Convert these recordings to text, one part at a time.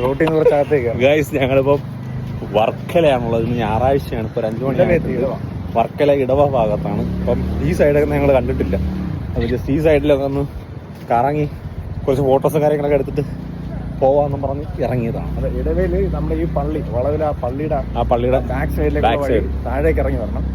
റോട്ടിൽ നിന്ന് കുറച്ചകത്തേക്ക്. ഗൈസ് ഞങ്ങളിപ്പം വർക്കലയാണുള്ളത്. ഇന്ന് ഞായറാഴ്ചയാണ്. ഇപ്പോൾ 5 മണി. വർക്കല ഇടവ ഭാഗത്താണ്. അപ്പം ഈ സൈഡൊക്കെ ഞങ്ങൾ കണ്ടിട്ടില്ല. അപ്പോൾ ജസ്റ്റ് ഈ സൈഡിലൊക്കെ ഒന്ന് കറങ്ങി കുറച്ച് ഫോട്ടോസും കാര്യങ്ങളൊക്കെ എടുത്തിട്ട് പോവാന്നും പറഞ്ഞ് ഇറങ്ങിയതാണ്. അതെ, ഇടവേല് നമ്മുടെ ഈ പള്ളി വളവിൽ ആ പള്ളിയുടെ ബാക്ക് ബാക്ക് സൈഡ് താഴേക്ക് ഇറങ്ങി വരണം.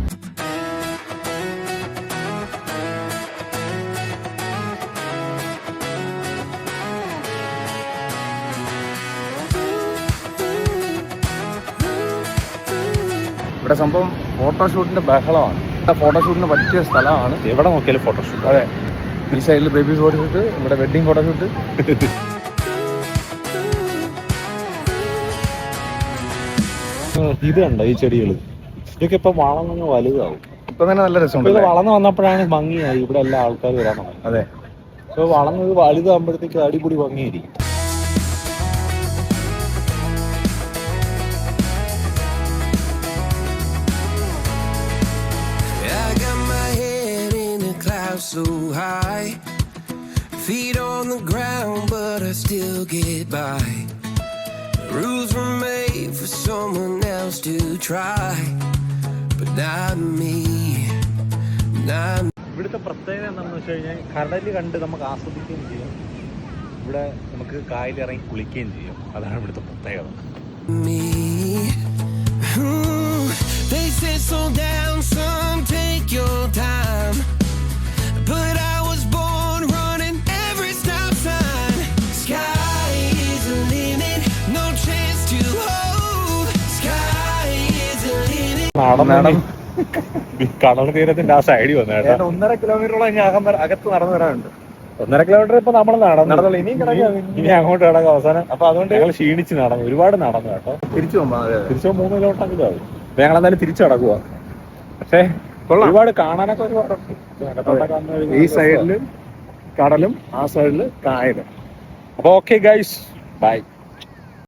ഇവിടെ സംഭവം ഫോട്ടോഷൂട്ടിന്റെ ബഹളമാണ്. ഫോട്ടോഷൂട്ടിന് പറ്റിയ സ്ഥലമാണ്. എവിടെ നോക്കിയാലും ഫോട്ടോഷൂട്ട്. അതെ, ഈ സൈഡിൽ ബേബി ഫോട്ടോഷൂട്ട്, ഇവിടെ വെഡിങ് ഫോട്ടോഷൂട്ട്. ഇത് കണ്ടോ ഈ ചെടികൾ? ഇതൊക്കെ ഇപ്പൊ വളർന്നു വലുതാവും. ഇപ്പൊ തന്നെ നല്ല രസമുണ്ട്. ഇത് വളർന്നു വന്നപ്പോഴാണ് ഭംഗിയായി. ഇവിടെ എല്ലാ ആൾക്കാരും വരാൻ തുടങ്ങി. അതെ, ഇപ്പൊ വളർന്നത് വലുതാകുമ്പോഴത്തേക്ക് അടിപൊളി ഭംഗിയായിരിക്കും. So high, feet on the ground, but I still get by. Rules were made for someone else to try, but not me, not me. ഇവിടുത്തെ പ്രത്യേകത എന്താണെന്ന് വെച്ച് കഴിഞ്ഞാൽ കടല് കണ്ട് നമുക്ക് ആസ്വദിക്കുകയും ചെയ്യാം, ഇവിടെ നമുക്ക് കായലിറങ്ങി കുളിക്കുകയും ചെയ്യാം. അതാണ് ഇവിടുത്തെ പ്രത്യേകത. They say slow down, son, take your time. But I was born running every stop sign. Sky is the limit, no chance to hold. Sky is the limit. കടൽ തീരത്തിന്റെ ആ സൈഡിൽ വന്നു കേട്ടോ. 1.5 കിലോമീറ്ററോളം അകത്ത് നടന്നു വരാനുണ്ട്. 1.5 കിലോമീറ്റർ ഇപ്പൊ നമ്മൾ നടന്നുള്ളൂ. ഇനി അങ്ങോട്ട് കിടക്കാം അവസാനം. അപ്പൊ അതുകൊണ്ട് ഞങ്ങൾ ക്ഷീണിച്ച് നടന്നു, ഒരുപാട് നടന്നു കേട്ടോ. തിരിച്ചു പോകുമ്പോ 3 കിലോമീറ്ററെങ്കിലും ആവും. അപ്പൊ ഞങ്ങൾ എന്തായാലും തിരിച്ചു കിടക്കുക. പക്ഷേ ഒരുപാട് കാണാനൊക്കെ ഒരുപാടുണ്ട്. ഈ സൈഡില് കടലും ആ സൈഡില് കായലും. അപ്പൊ ഓക്കെ ഗൈസ്, ബൈ.